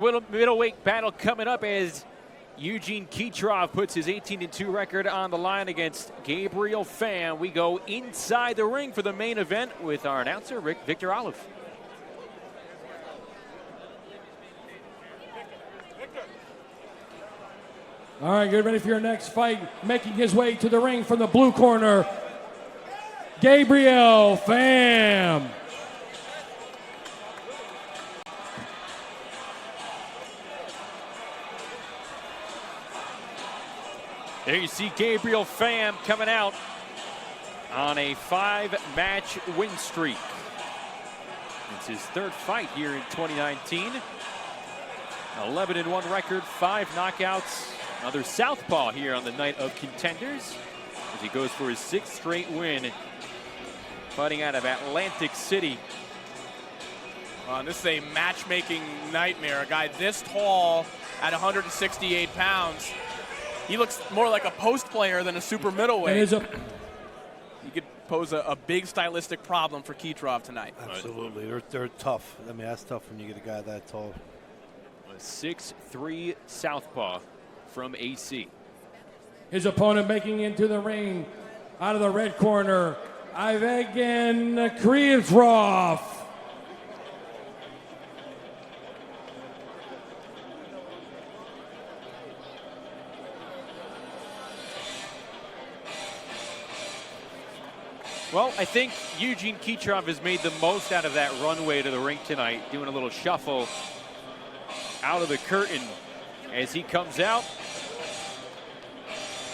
Middleweight battle coming up as Євген Хітров puts his 18-2 record on the line against Gabriel Fem. We go inside the ring for the main event with our announcer, Victor Olive. All right, get ready for your next fight. Making his way to the ring from the blue corner, Gabriel Fem. There you see Gabriel Fem coming out on a 5-match win streak. It's his third fight here in 2019. 11-1 record, 5 knockouts. Another southpaw here on the night of contenders as he goes for his 6th straight win, fighting out of Atlantic City. This is a matchmaking nightmare. A guy this tall at 168 pounds. He looks more like a post player than a super middleweight. He could pose a big stylistic problem for Hítrov tonight. Absolutely. They're tough. I mean, that's tough when you get a guy that tall. A 6'3" southpaw from AC. His opponent making into the ring out of the red corner, Євген Hítrov. Well, I think Євген Hítrov has made the most out of that runway to the ring tonight, doing a little shuffle out of the curtain as he comes out.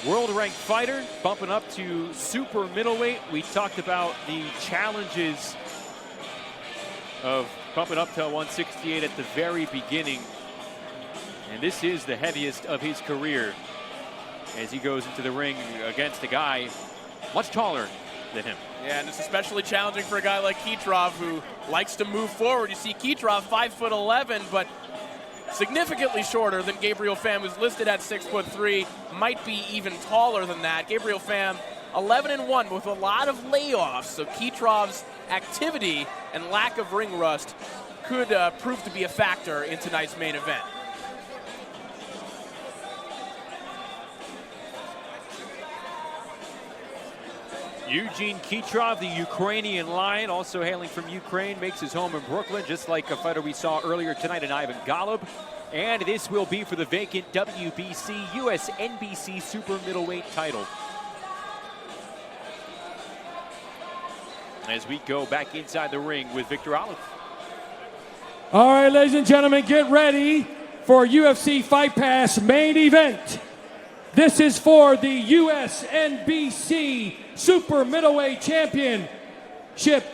World-ranked fighter, bumping up to super middleweight. We talked about the challenges of bumping up to 168 at the very beginning. And this is the heaviest of his career as he goes into the ring against a guy much taller than him. Yeah, and it's especially challenging for a guy like Hítrov who likes to move forward. You see Hítrov 5'11", but significantly shorter than Gabriel Fem, who's listed at 6'3", might be even taller than that. Gabriel Fem 11-1 with a lot of layoffs, so Hítrov's activity and lack of ring rust could prove to be a factor in tonight's main event. Євген Hítrov, the Ukrainian Lion, also hailing from Ukraine, makes his home in Brooklyn, just like a fighter we saw earlier tonight in Ivan Golub. And this will be for the vacant WBC US NBC super middleweight title. As we go back inside the ring with Victor Olive. All right, ladies and gentlemen, get ready for UFC Fight Pass main event. This is for the US NBC Super Middleweight Championship.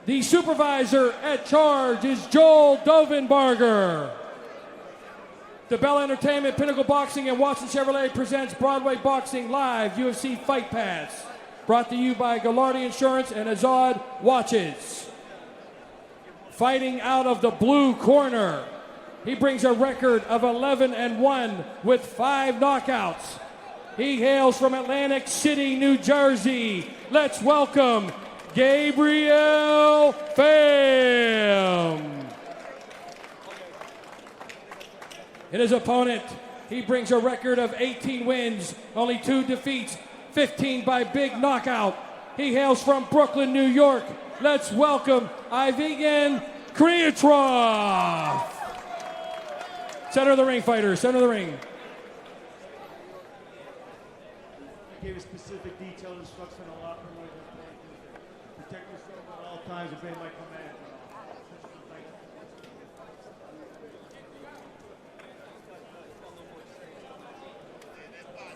The supervisor at charge is Joel Dovenbarger. The Bell Entertainment, Pinnacle Boxing, and Watson Chevrolet presents Broadway Boxing Live UFC Fight Pass. Brought to you by Gallardi Insurance and Azad Watches. Fighting out of the blue corner, he brings a record of 11-1 with 5 knockouts. He hails from Atlantic City, New Jersey. Let's welcome Gabriel Fem. And his opponent, he brings a record of 18 wins, only 2 defeats, 15 by big knockout. He hails from Brooklyn, New York. Let's welcome Євген Hítrov. Center of the ring, fighters, center of the ring. I gave a specific detailed instruction on a lot of protect yourself at all times, obey my command.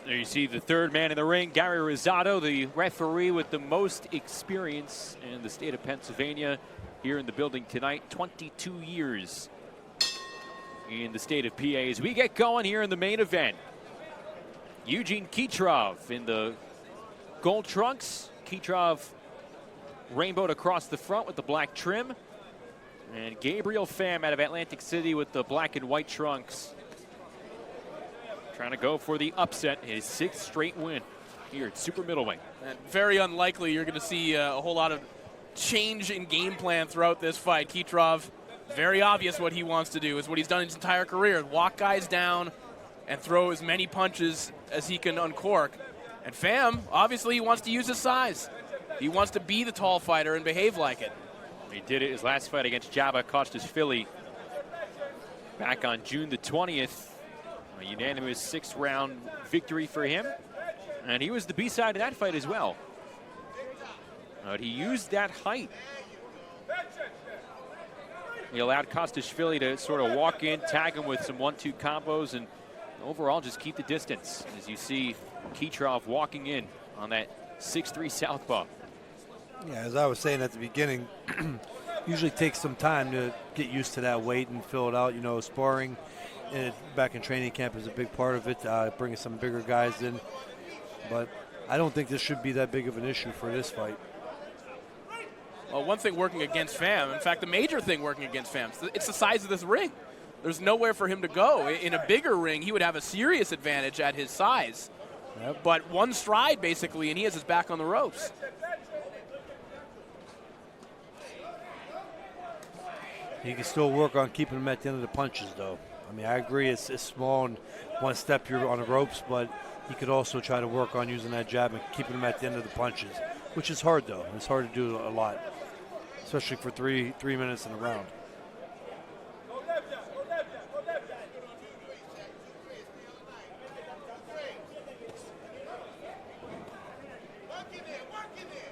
There you see the third man in the ring, Gary Rosado, the referee with the most experience in the state of Pennsylvania, here in the building tonight. 22 years in the state of PA. As we get going here in the main event, Євген Hítrov in the gold trunks. Hítrov rainbowed across the front with the black trim. And Gabriel Fem out of Atlantic City with the black and white trunks. Trying to go for the upset, his 6th straight win here at super middleweight. And very unlikely you're going to see a whole lot of change in game plan throughout this fight. Hítrov Very obvious what he wants to do. Is what he's done his entire career. Walk guys down and throw as many punches as he can uncork. And Fem, obviously, he wants to use his size. He wants to be the tall fighter and behave like it. He did it his last fight against Jabba Kostas-Philly back on June the 20th. A unanimous 6-round victory for him. And he was the B-side of that fight as well. But he used that height. He allowed Kostas-Philly to sort of walk in, tag him with some 1-2 combos, and overall just keep the distance. As you see Hítrov walking in on that 6'3" southpaw. Yeah, as I was saying at the beginning, usually takes some time to get used to that weight and fill it out. You know, sparring back in training camp is a big part of it, bringing some bigger guys in. But I don't think this should be that big of an issue for this fight. Well, one thing working against Fem, in fact, the major thing working against Fem, it's the size of this ring. There's nowhere for him to go. In a bigger ring, he would have a serious advantage at his size. Yep. But one stride, basically, and he has his back on the ropes. He can still work on keeping him at the end of the punches, though. I mean, I agree it's small and one step you're on the ropes, but he could also try to work on using that jab and keeping him at the end of the punches, which is hard, though. It's hard to do a lot, especially for three minutes in a round.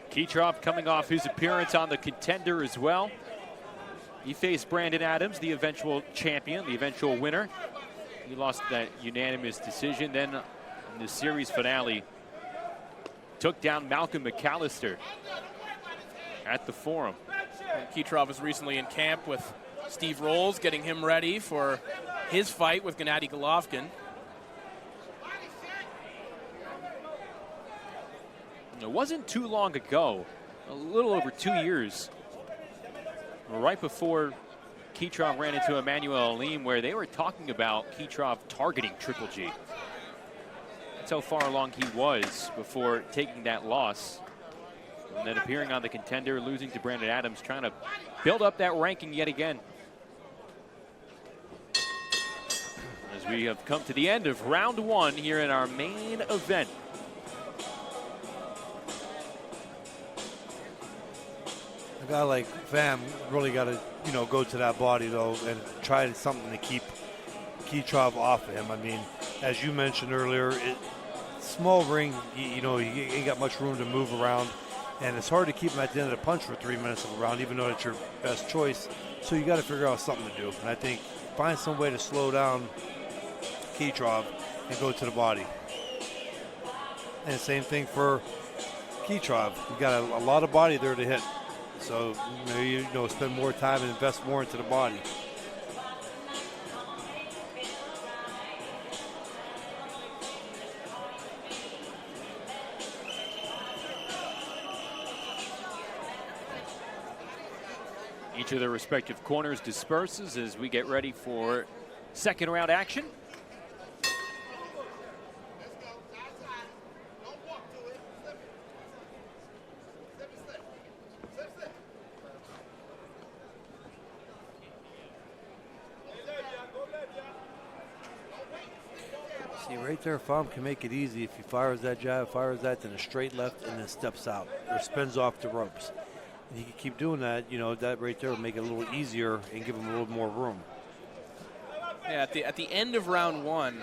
Hítrov coming off his appearance on the Contender as well. He faced Brandon Adams, the eventual champion, the eventual winner. He lost that unanimous decision. Then in the series finale, took down Malcolm McAllister at the Forum. Hítrov was recently in camp with Steve Rolls, getting him ready for his fight with Gennady Golovkin. It wasn't too long ago, a little over 2 years, right before Hítrov ran into Emmanuel Alim, where they were talking about Hítrov targeting Triple G. That's how far along he was before taking that loss. And then appearing on the Contender, losing to Brandon Adams, trying to build up that ranking yet again. As we have come to the end of round one here in our main event. A guy like Fem really got to, go to that body, though, and try something to keep Hítrov off of him. I mean, as you mentioned earlier, small ring, you ain't got much room to move around, and it's hard to keep him at the end of the punch for 3 minutes of a round, even though it's your best choice. So you got to figure out something to do. And I think find some way to slow down Hítrov and go to the body. And same thing for Hítrov. You got a lot of body there to hit. So maybe spend more time and invest more into the body. Each of their respective corners disperses as we get ready for second round action. See, right there, Fem can make it easy. If he fires that jab, fires that, then a straight left, and then steps out or spins off the ropes. And he can keep doing that, that right there will make it a little easier and give him a little more room. Yeah, at the end of round one,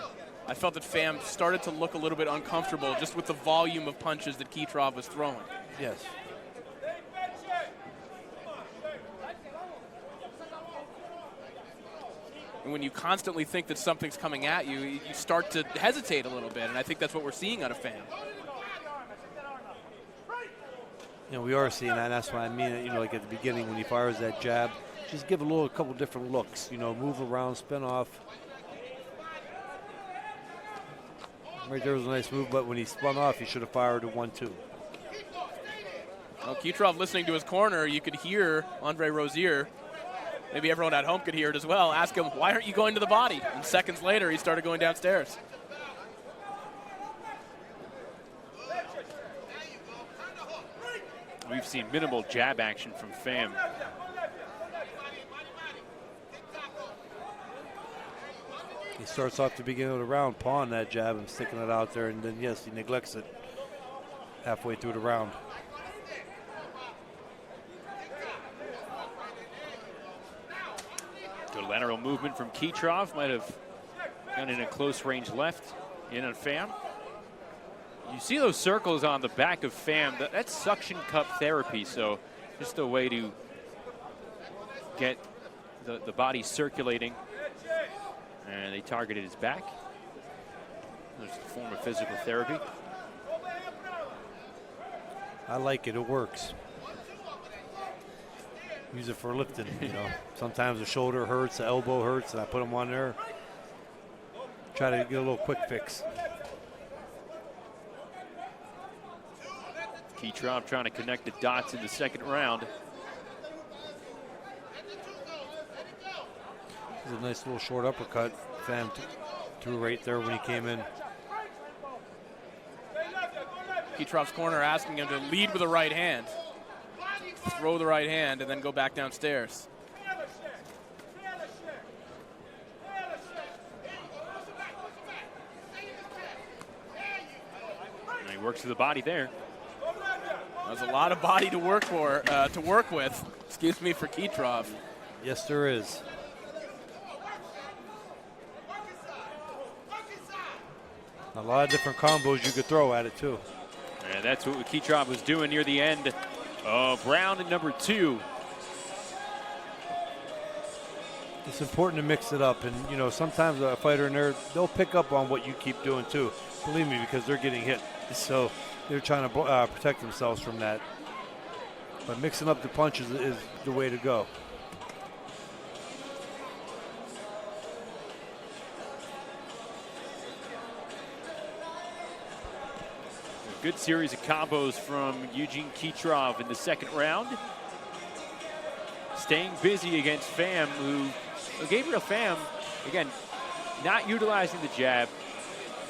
I felt that Fem started to look a little bit uncomfortable just with the volume of punches that Hítrov was throwing. Yes. And when you constantly think that something's coming at you, you start to hesitate a little bit, and I think that's what we're seeing out of Fem. We are seeing that, and that's what I mean, like at the beginning when he fires that jab, just give a couple different looks, move around, spin off. Right there was a nice move, but when he spun off, he should have fired a 1-2. Well, Hítrov listening to his corner, you could hear Andre Rozier, maybe everyone at home could hear it as well, ask him, why aren't you going to the body? And seconds later, he started going downstairs. We've seen minimal jab action from Fem. He starts off the beginning of the round pawing that jab and sticking it out there, and then, yes, he neglects it halfway through the round. Good lateral movement from Hítrov. Might have gone in a close range left in on Fam. You see those circles on the back of Fam. That's suction cup therapy, so just a way to get the body circulating. And they targeted his back. There's a form of physical therapy. I like it. It works. Use it for lifting, you know. Sometimes the shoulder hurts, the elbow hurts, and I put them on there. Try to get a little quick fix. Hítrov trying to connect the dots in the second round. This is a nice little short uppercut. Fam threw right there when he came in. Hítrov's corner asking him to lead with a right hand. Throw the right hand and then go back downstairs. And he works to the body there. There's a lot of body to work with. Excuse me, for Hítrov. Yes, there is. A lot of different combos you could throw at it too. And that's what Hítrov was doing near the end of round number 2. It's important to mix it up, and you know, sometimes a fighter in there, they'll pick up on what you keep doing too. Believe me, because they're getting hit, so they're trying to protect themselves from that. But mixing up the punches is the way to go. A good series of combos from Eugene Hítrov in the second round. Staying busy against Fam, Gabriel Fem, again, not utilizing the jab,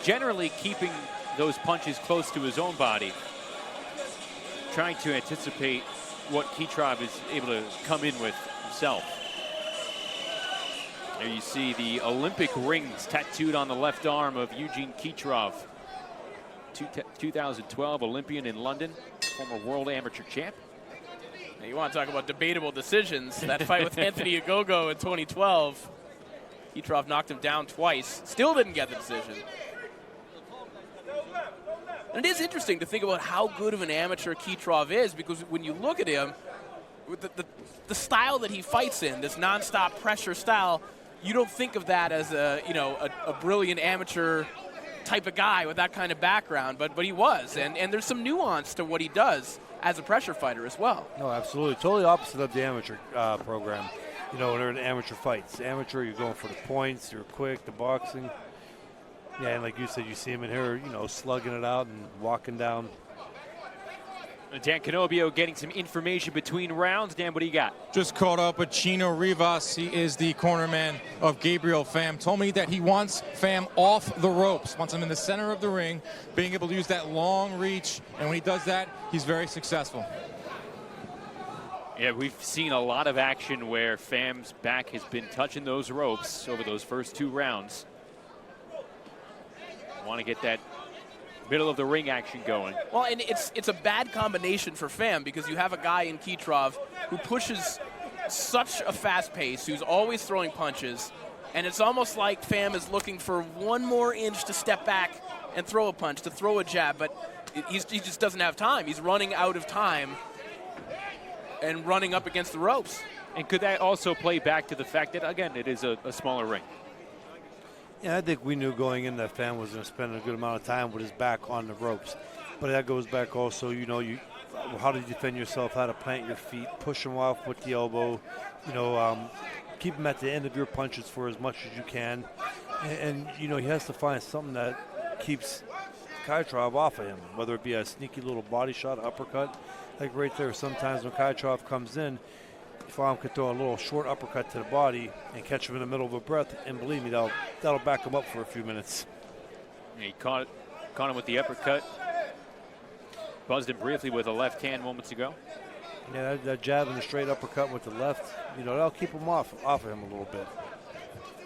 generally keeping those punches close to his own body, trying to anticipate what Hítrov is able to come in with himself. There you see the Olympic rings tattooed on the left arm of Eugene Hítrov. 2012 Olympian in London, former world amateur champ. Now you want to talk about debatable decisions. That fight with Anthony Ogogo in 2012, Hítrov knocked him down twice, still didn't get the decision. And it is interesting to think about how good of an amateur Hítrov is, because when you look at him, with the style that he fights in, this nonstop pressure style, you don't think of that as a brilliant amateur type of guy with that kind of background, but he was, and there's some nuance to what he does as a pressure fighter as well. No, absolutely. Totally opposite of the amateur program. You know, when they're in amateur fights. Amateur, you're going for the points, you're quick, the boxing. Yeah, and like you said, you see him in here, you know, slugging it out and walking down. Dan Canobio getting some information between rounds. Dan, what do you got? Just caught up with Chino Rivas. He is the cornerman of Gabriel Fem. Told me that he wants Fem off the ropes, wants him in the center of the ring, being able to use that long reach. And when he does that, he's very successful. Yeah, we've seen a lot of action where Fem's back has been touching those ropes over those first 2 rounds. Want to get that middle of the ring action going. Well, and it's a bad combination for Fem, because you have a guy in Hítrov who pushes such a fast pace, who's always throwing punches, and it's almost like Fem is looking for one more inch to step back and throw a punch, to throw a jab, but he just doesn't have time. He's running out of time and running up against the ropes. And could that also play back to the fact that, again, it is a smaller ring? Yeah, I think we knew going in that Fem was going to spend a good amount of time with his back on the ropes. But that goes back also, you know, how to defend yourself, how to plant your feet, push him off with the elbow, you know, keep him at the end of your punches for as much as you can. And you know, he has to find something that keeps Hítrov off of him, whether it be a sneaky little body shot, uppercut. Like right there, sometimes when Hítrov comes in, Fem could throw a little short uppercut to the body and catch him in the middle of a breath, and believe me, that'll back him up for a few minutes. He caught him with the uppercut. Buzzed him briefly with a left hand moments ago. Yeah, that jab and the straight uppercut with the left, you know, that'll keep him off of him a little bit.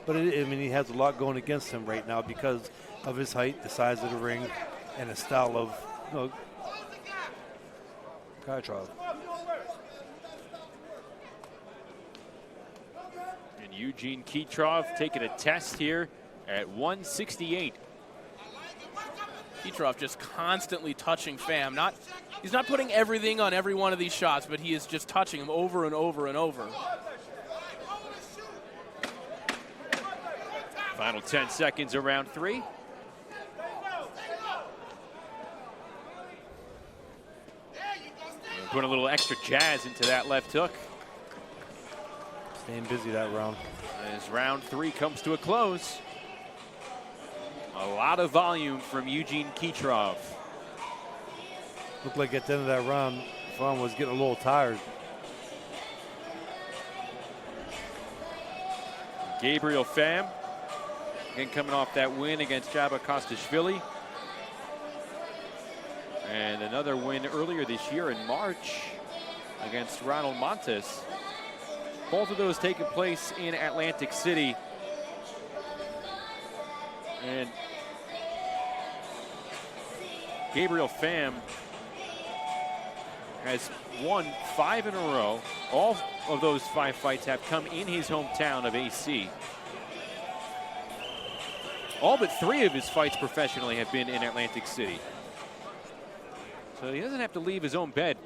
But I mean, he has a lot going against him right now because of his height, the size of the ring, and his style of, you know, Khizrov. And Eugene Khizrov taking a test here at 168. Khizrov just constantly touching Pham. He's not putting everything on every one of these shots, but he is just touching him over and over and over. Final 10 seconds of round 3. Putting a little extra jazz into that left hook. Staying busy that round. As round 3 comes to a close. A lot of volume from Eugene Khizrov. Looked like at the end of that round, Pham was getting a little tired. Gabriel Fem, again coming off that win against Jabba Kostashvili. And another win earlier this year in March against Ronald Montes. Both of those taking place in Atlantic City. And Gabriel Fem has won 5 in a row. All of those 5 fights have come in his hometown of AC. All but 3 of his fights professionally have been in Atlantic City. So he doesn't have to leave his own bed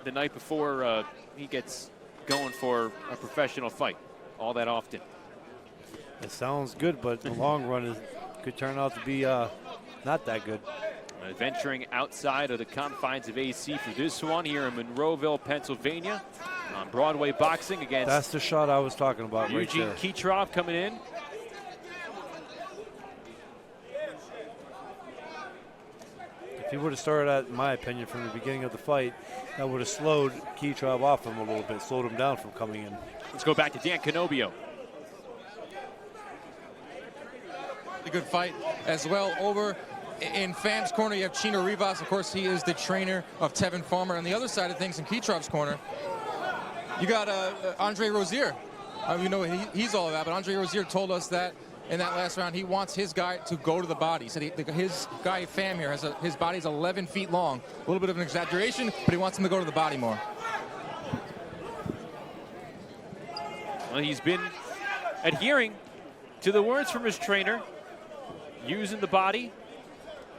the night before he gets going for a professional fight all that often. It sounds good, but in the long run, it could turn out to be not that good. Venturing outside of the confines of AC for this one here in Monroeville, Pennsylvania, on Broadway Boxing against. That's the shot I was talking about right Eugene there. Khizrov coming in. If he would have started out, in my opinion, from the beginning of the fight, that would have slowed Khizrov off him a little bit, slowed him down from coming in. Let's go back to Dan Canobio. A good fight as well. Over in Fam's corner, you have Chino Rivas. Of course, he is the trainer of Tevin Farmer. On the other side of things, in Khizrov's corner, you got Andre Rozier. You know what he's all about, but Andre Rozier told us that in that last round, he wants his guy to go to the body. He said his guy, Fam, here, his body's 11 feet long. A little bit of an exaggeration, but he wants him to go to the body more. Well, he's been adhering to the words from his trainer, using the body,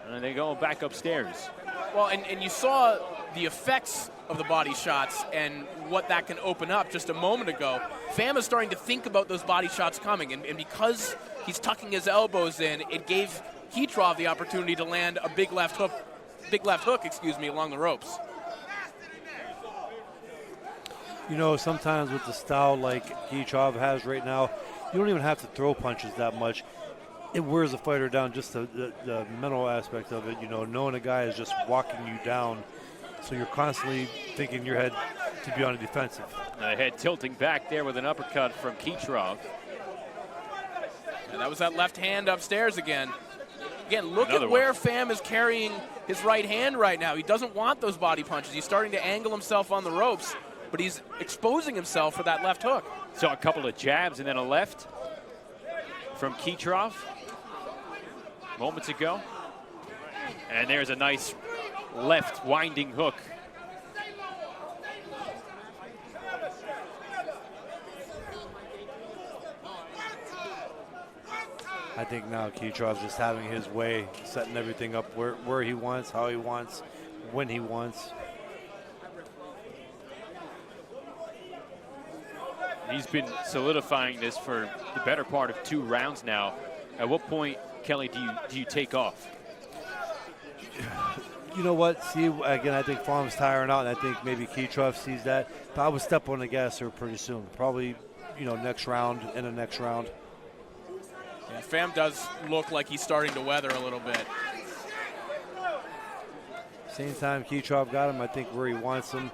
and they go back upstairs. Well, and you saw the effects of the body shots and what that can open up just a moment ago. Fam is starting to think about those body shots coming, and because he's tucking his elbows in, it gave Khizrov the opportunity to land a big left hook, along the ropes. You know, sometimes with the style like Khizrov has right now, you don't even have to throw punches that much. It wears a fighter down, just the mental aspect of it, you know, knowing a guy is just walking you down. So you're constantly thinking in your head to be on the defensive. The head tilting back there with an uppercut from Khizrov. And that was that left hand upstairs again. Again, look Another at where one. Fam is carrying his right hand right now. He doesn't want those body punches. He's starting to angle himself on the ropes, but he's exposing himself for that left hook. Saw a couple of jabs and then a left from Khizrov moments ago. And there's a nice left winding hook. I think now Khizrov's just having his way, setting everything up where he wants, how he wants, when he wants. He's been solidifying this for the better part of 2 rounds now. At what point, Kelly, do you take off? You know what? See, again, I think Fam's tiring out, and I think maybe Khizrov sees that. But I would step on the gas here pretty soon. Probably, you know, next round, in the next round. Yeah, Fam does look like he's starting to weather a little bit. Same time Khizrov got him, I think where he wants him.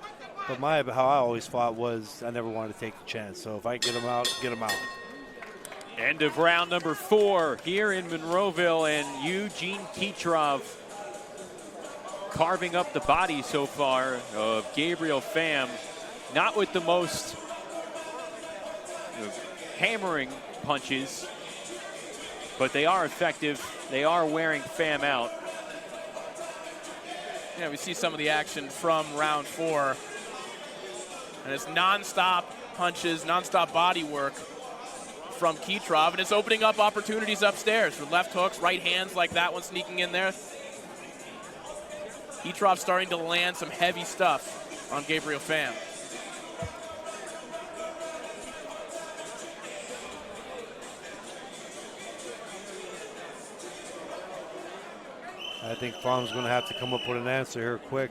But how I always fought was I never wanted to take a chance. So if I get him out, get him out. End of round number 4 here in Monroeville, and Eugene Khizrov carving up the body so far of Gabriel Fem. Not with the most hammering punches, but they are effective. They are wearing Fam out. Yeah, we see some of the action from round 4. And it's non-stop punches, non-stop body work from Hítrov, and it's opening up opportunities upstairs with left hooks, right hands like that one sneaking in there. Hítrov starting to land some heavy stuff on Gabriel Fem. I think Fem's going to have to come up with an answer here quick.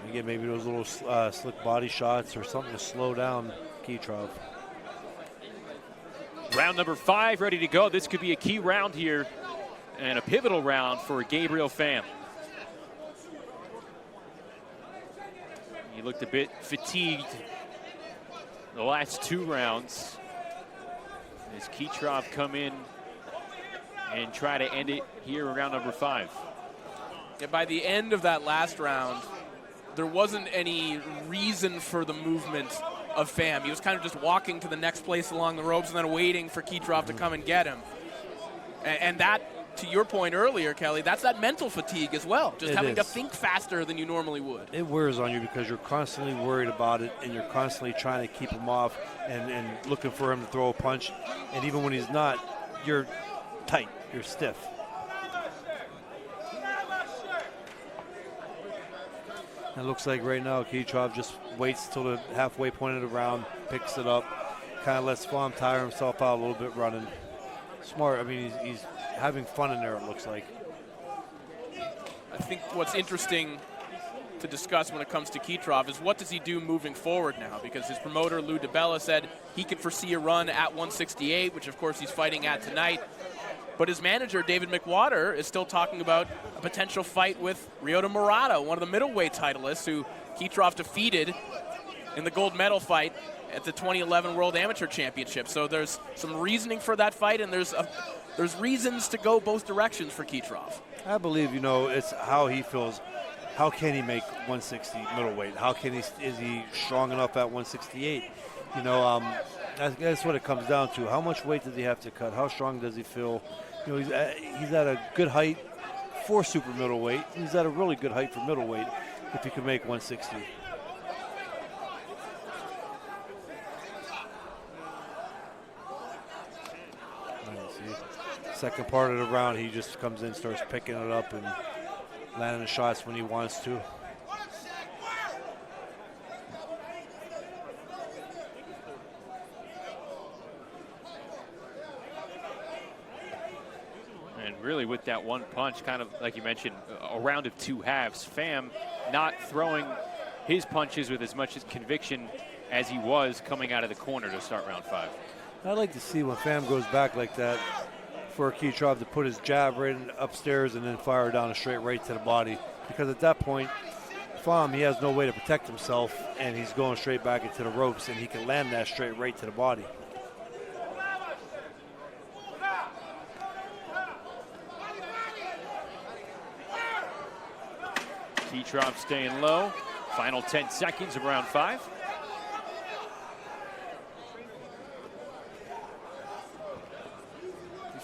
You get maybe those little slick body shots or something to slow down Hítrov. Round number 5 ready to go. This could be a key round here and a pivotal round for Gabriel Fem. He looked a bit fatigued the last 2 rounds as Hítrov come in and try to end it here in round number 5. Yeah, by the end of that last round, there wasn't any reason for the movement of Fem. He was kind of just walking to the next place along the ropes and then waiting for Hítrov to come and get him. And that, to your point earlier, Kelly, that's that mental fatigue as well. Just having to think faster than you normally would. It wears on you because you're constantly worried about it and you're constantly trying to keep him off and looking for him to throw a punch. And even when he's not, you're tight, you're stiff. It looks like right now Hítrov just waits till the halfway point of the round, picks it up, kind of lets Fem tire himself out a little bit running. Smart. I mean, he's having fun in there, it looks like. I think what's interesting to discuss when it comes to Hítrov is what does he do moving forward now? Because his promoter, Lou DiBella, said he can foresee a run at 168, which of course he's fighting at tonight. But his manager, David McWater, is still talking about a potential fight with Ryota Murata, one of the middleweight titleists who Hítrov defeated in the gold medal fight at the 2011 World Amateur Championship. So there's some reasoning for that fight, and there's reasons to go both directions for Hítrov. I believe, you know, it's how he feels. How can he make 160 middleweight? How can is he strong enough at 168? You know, that's what it comes down to. How much weight does he have to cut? How strong does he feel? You know, he's at a good height for super middleweight. He's at a really good height for middleweight if he can make 160. Second part of the round, he just comes in, starts picking it up and landing the shots when he wants to. And really with that one punch, kind of like you mentioned, a round of 2 halves. Fem not throwing his punches with as much conviction as he was coming out of the corner to start round 5. I'd like to see when Fem goes back like that for Hítrov to put his jab right upstairs and then fire down a straight right to the body. Because at that point, Fem, he has no way to protect himself and he's going straight back into the ropes and he can land that straight right to the body. Hítrov staying low. Final 10 seconds of round 5.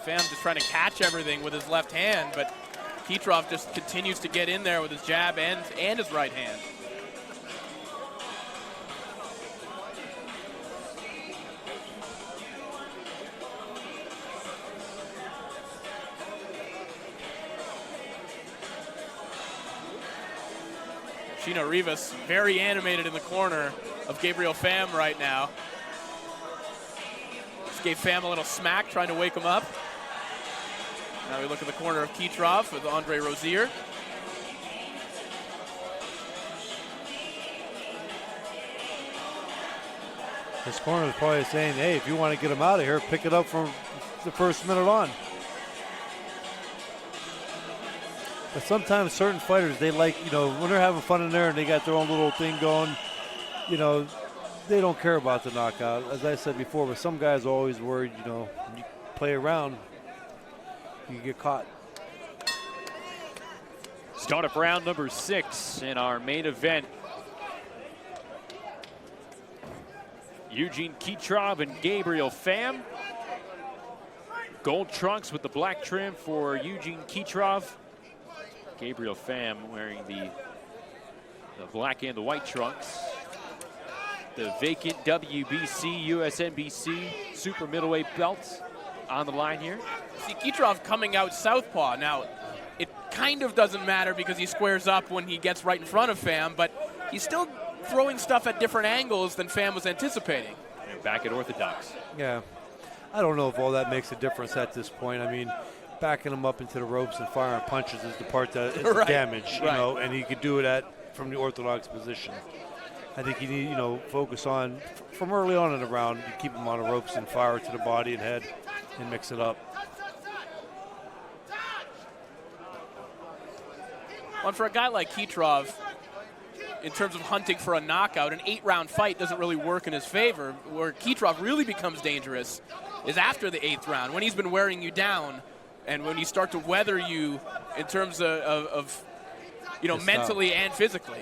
Fem just trying to catch everything with his left hand, but Hítrov just continues to get in there with his jab and his right hand. Chino Rivas very animated in the corner of Gabriel Fem right now. Just gave Fem a little smack, trying to wake him up. Now we look at the corner of Hítrov with Andre Rozier. This corner is probably saying, hey, if you want to get him out of here, pick it up from the first minute on. But sometimes certain fighters, they like, you know, when they're having fun in there and they got their own little thing going, you know, they don't care about the knockout. As I said before, but some guys are always worried, you know, you play around, you get caught. Start up round number 6 in our main event. Eugene Hítrov and Gabriel Fem. Gold trunks with the black trim for Eugene Hyitrov. Gabriel Fem wearing the black and the white trunks. The vacant WBC, USNBC super middleweight belts on the line here. See, Hyitrov coming out southpaw. Now, it kind of doesn't matter because he squares up when he gets right in front of Fam, but he's still throwing stuff at different angles than Fam was anticipating. And back at orthodox. Yeah. I don't know if all that makes a difference at this point. I mean, backing him up into the ropes and firing punches is the part that is the damage, you know, and he could do it from the orthodox position. I think you need, you know, focus on, from early on in the round, you keep him on the ropes and fire to the body and head and mix it up. Well, for a guy like Hyitrov, in terms of hunting for a knockout, an 8-round fight doesn't really work in his favor. Where Hyitrov really becomes dangerous is after the 8th round, when he's been wearing you down and when you start to weather you in terms of you know, mentally and physically.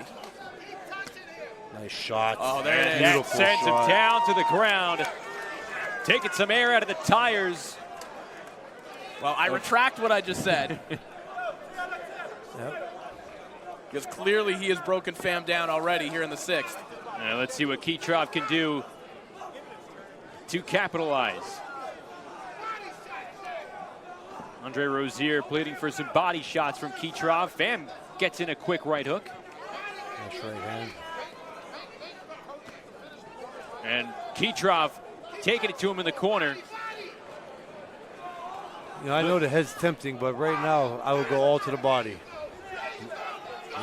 Nice shot. Oh, there it is. That sends him down to the ground, taking some air out of the tires. Well, I retract what I just said. Yep. Because clearly he has broken Fam down already here in the 6th. Now let's see what Hyitrov can do to capitalize. Andre Rozier pleading for some body shots from Hyitrov. Fam gets in a quick right hook. Nice right hand. And Hyitrov taking it to him in the corner. You know, I know the head's tempting, but right now I would go all to the body.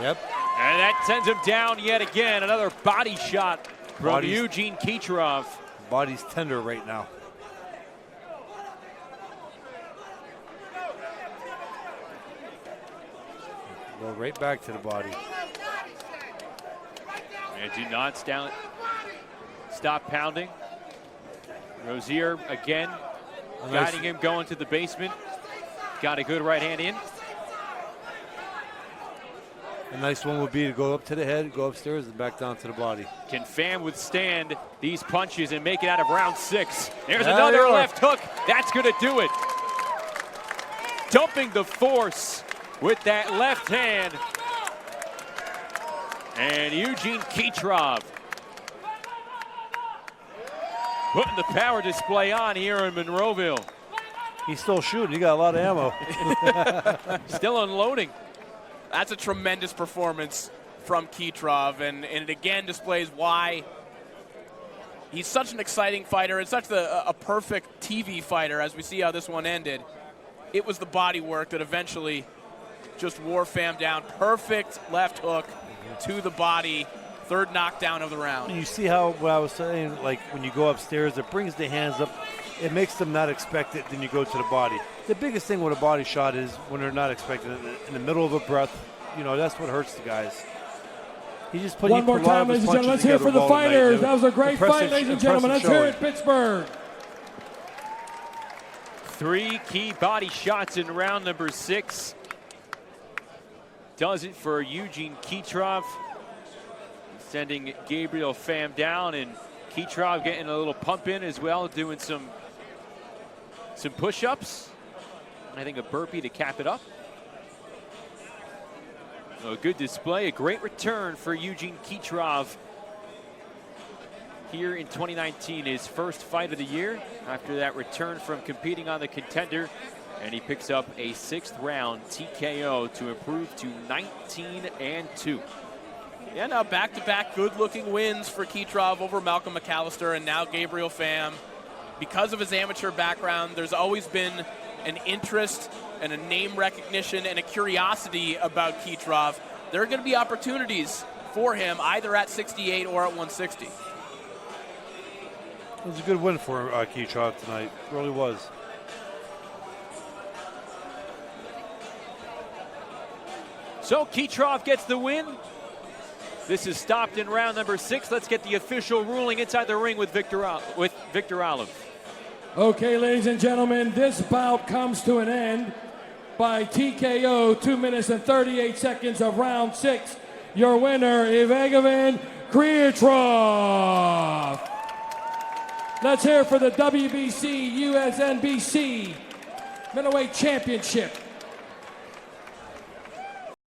Yep. And that sends him down yet again. Another body shot from Eugene Hyitrov. Body's tender right now. Go right back to the body. And do not stop pounding. Rozier again, guiding him going to the basement. Got a good right hand in. A nice one would be to go up to the head, go upstairs, and back down to the body. Can Fam withstand these punches and make it out of round 6? There's another left hook. That's going to do it. Dumping the force with that left hand. And Eugene Hyitrov putting the power display on here in Monroeville. He's still shooting. He got a lot of ammo. Still unloading. That's a tremendous performance from Hyitrov, and it again displays why he's such an exciting fighter and such a perfect TV fighter. As we see how this one ended, it was the body work that eventually just wore Fam down. Perfect left hook to the body, 3rd knockdown of the round. You see how what I was saying, like when you go upstairs, it brings the hands up. It makes them not expect it, then you go to the body. The biggest thing with a body shot is when they're not expecting it in the middle of a breath. You know, that's what hurts the guys. He just put one more time, ladies and gentlemen. Let's hear for the fighters. That was a great fight, ladies and gentlemen. Let's hear it, Pittsburgh. 3 key body shots in round number 6. Does it for Eugene Hyitrov, sending Gabriel Fem down, and Hyitrov getting a little pump in as well, doing some push-ups. I think a burpee to cap it up. A good display, a great return for Eugene Hyitrov here in 2019, his first fight of the year after that return from competing on the Contender, and he picks up a 6th round TKO to improve to 19-2. Yeah, now back-to-back good-looking wins for Hyitrov over Malcolm McAllister and now Gabriel Fem. Because of his amateur background, there's always been an interest and a name recognition and a curiosity about Hyitrov. There are going to be opportunities for him either at 68 or at 160. It was a good win for Hyitrov tonight. It really was. So Hyitrov gets the win. This is stopped in round number 6. Let's get the official ruling inside the ring with Victor Olive. Okay, ladies and gentlemen, this bout comes to an end by TKO, 2 minutes and 38 seconds of round 6. Your winner, Євген Hyitrov. Let's hear for the WBC, USNBC, Middleweight Championship.